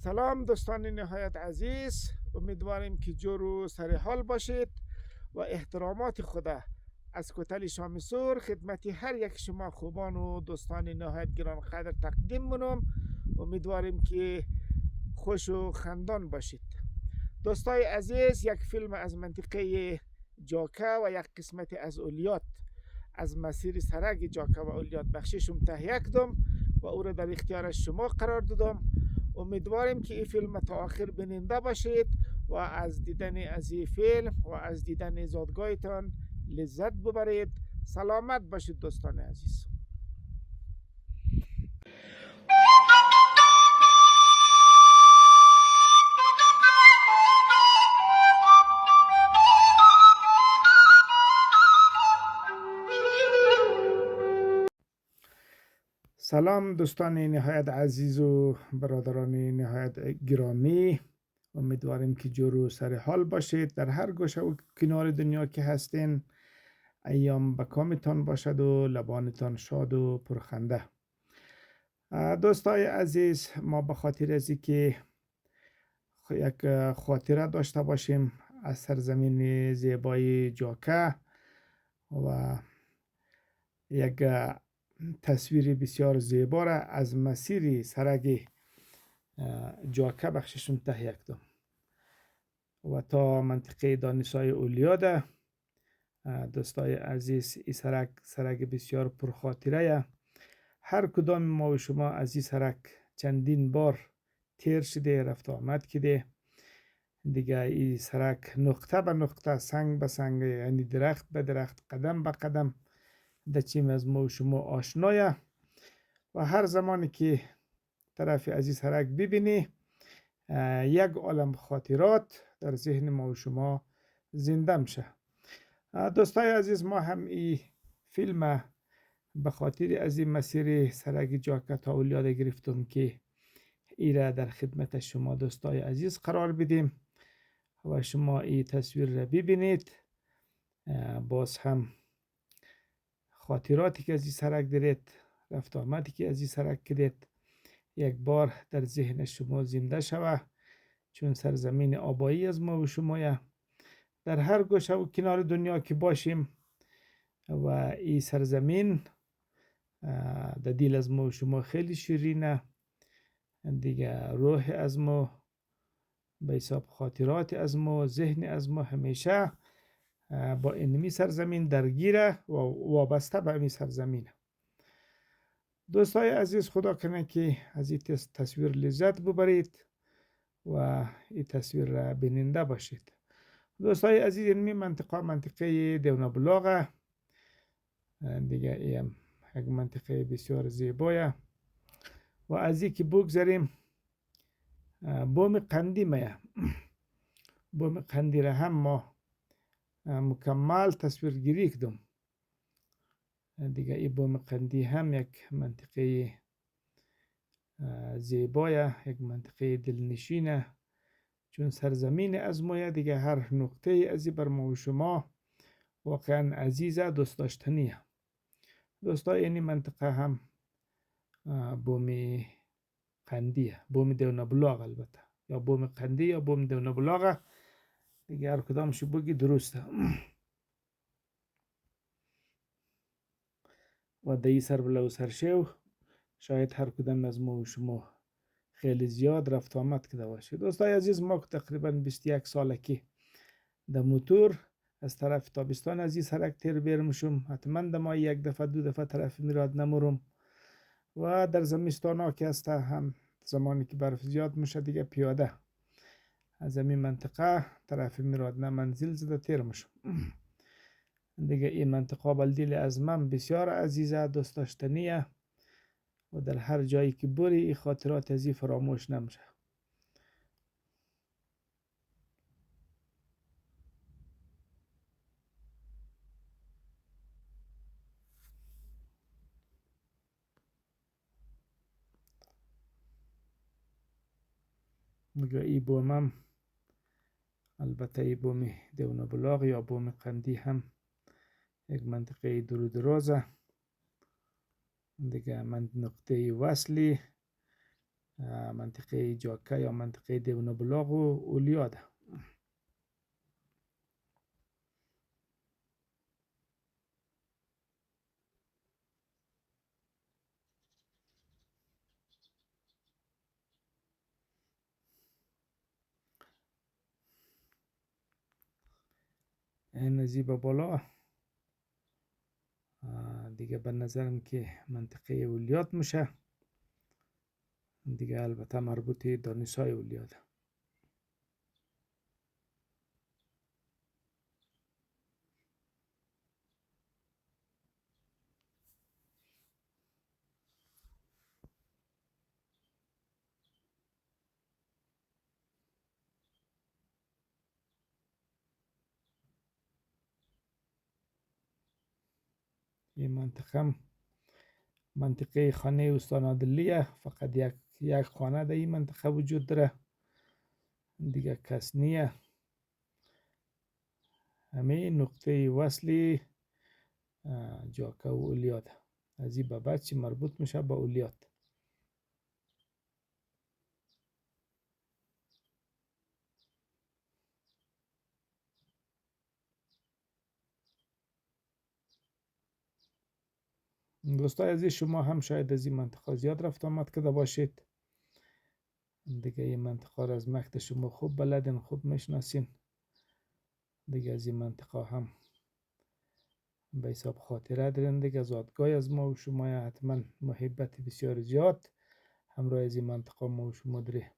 سلام دوستان نهایت عزیز، امیدواریم که جور و سر حال باشید و احترامات خدا از کتل شامسور خدمت هر یک شما خوبان و دوستان نهایت گران قدر تقدیم منم. امیدواریم که خوش و خندان باشید. دوستای عزیز، یک فیلم از منطقه جاکه و یک قسمت از اولیات از مسیر سرک جاکه و اولیات بخشیشم تهیه کردم و او را در اختیار شما قرار دادم. امیدواریم که این فیلم تا آخر بیننده باشید و از دیدن از این فیلم و از دیدن زادگاهتان لذت ببرید. سلامت باشید دوستان عزیز. سلام دوستان نهایت عزیز و برادران نهایت گرامی، امیدواریم که جور و سر حال باشید. در هر گوشه و کنار دنیا که هستین ایام بکامتان باشد و لبانتان شاد و پرخنده. دوستای عزیز، ما به خاطر از که یک خاطره داشته باشیم از سرزمین زیبای جاکه و یک تصویر بسیار زیبا را از مسیر سرک جاکه بخششون تهیه کردم و تا منطقه دانشای اولیاده. دوستای عزیز، این سرک بسیار پرخاطره. هر کدام ما و شما از این سرک چندین بار تیر شده، رفت آمد کده دیگه. این سرک نقطه به نقطه، سنگ به سنگ، یعنی درخت به درخت، قدم به قدم دچیم از ما و شما آشنایه و هر زمانی که طرف از این سرک ببینی یک عالم خاطرات در ذهن ما و شما زنده میشه. دوستای عزیز، ما هم این فیلم به خاطر از این مسیر سرک جاکه تا اولیاده گرفتم که ایره در خدمت شما دوستای عزیز قرار بدیم و شما این تصویر را ببینید. باز هم خاطراتی که از این سرک دارید، رفت آمدی که از این سرک کردید، یک بار در ذهن شما زنده شوه، چون سرزمین آبایی از ما و شما در هر گوشه و کنار دنیا که باشیم و این سرزمین در دل از ما و شما خیلی شیرینه دیگه. روح از ما به حساب خاطرات از ما، ذهن از ما همیشه با اینمی سرزمین درگیره و وابسته به این سرزمین. دوستای عزیز، خدا کنه که از این تصویر لذت ببرید و این تصویر را بیننده باشید. دوستای عزیز، اینمی منطقه دونابلاغه دیگه. این یک منطقه بسیار زیبایه و از این که بگذاریم بوم قندی میه. بوم قندی را هم ما مکمل تصویر گیری کردم دیگه. این بوم قندی هم یک منطقه زیبایه، یک منطقه دلنشینه، چون سرزمین از مایه دیگه. هر نقطه از بر ما و شما واقعا عزیزه، دوست داشتنیه. دوستای این منطقه هم بوم قندیه، بوم دونابلاغ البته، یا بوم قندی یا بوم دونابلاغ دیگه، هر کدامش بگی درسته. و دی سر بلو سر شو شاید هر کدام از ما و شما خیلی زیاد رفت آمد کرده باشه. دوستای عزیز، ما که تقریبا 21 ساله که در موتور از طرف تابستان از این سرک تیر بیرمشم، حتما در ما یک دفعه دو دفعه طرف میراد نمورم و در زمستان ها که هسته هم زمانی که برف زیاد میشه دیگه پیاده از این منطقه طرف میراد نه منزل زده تیر میشم دیگه. این منطقه بلدیل از من بسیار عزیزه، دوست داشتنیه و در هر جایی که بری این خاطرات از این فراموش نمیشه. دیگه این بومم البته این بوم دونابلاغ یا بوم قندی هم یک منطقه درو درازه دیگه. من نقطه وصلی منطقه جاکه یا منطقه دیوان بلاغ و اولیا ده. این زیبا بالا دیگه به نظرم که منطقه اولیات میشه. دیگه البته مربوط دانشای اولیات. این منطقه خانه استان عادلیه. فقط یک خانه در این منطقه وجود داره، دیگه کس نیه. همین نقطه وصلی جاکه و اولیات. از این به بعد چی مربوط میشه به اولیات. دوستای عزیز، شما هم شاید از این منطقه زیاد رفت آمد کرده باشید. دیگه این منطقه را از مخت شما خوب بلدین، خوب میشناسین. دیگه از این منطقه هم به حساب خاطره دارین. دیگه زادگاه از ما و شما حتما محبت بسیار زیاد همراه از این منطقه ما و شما داره.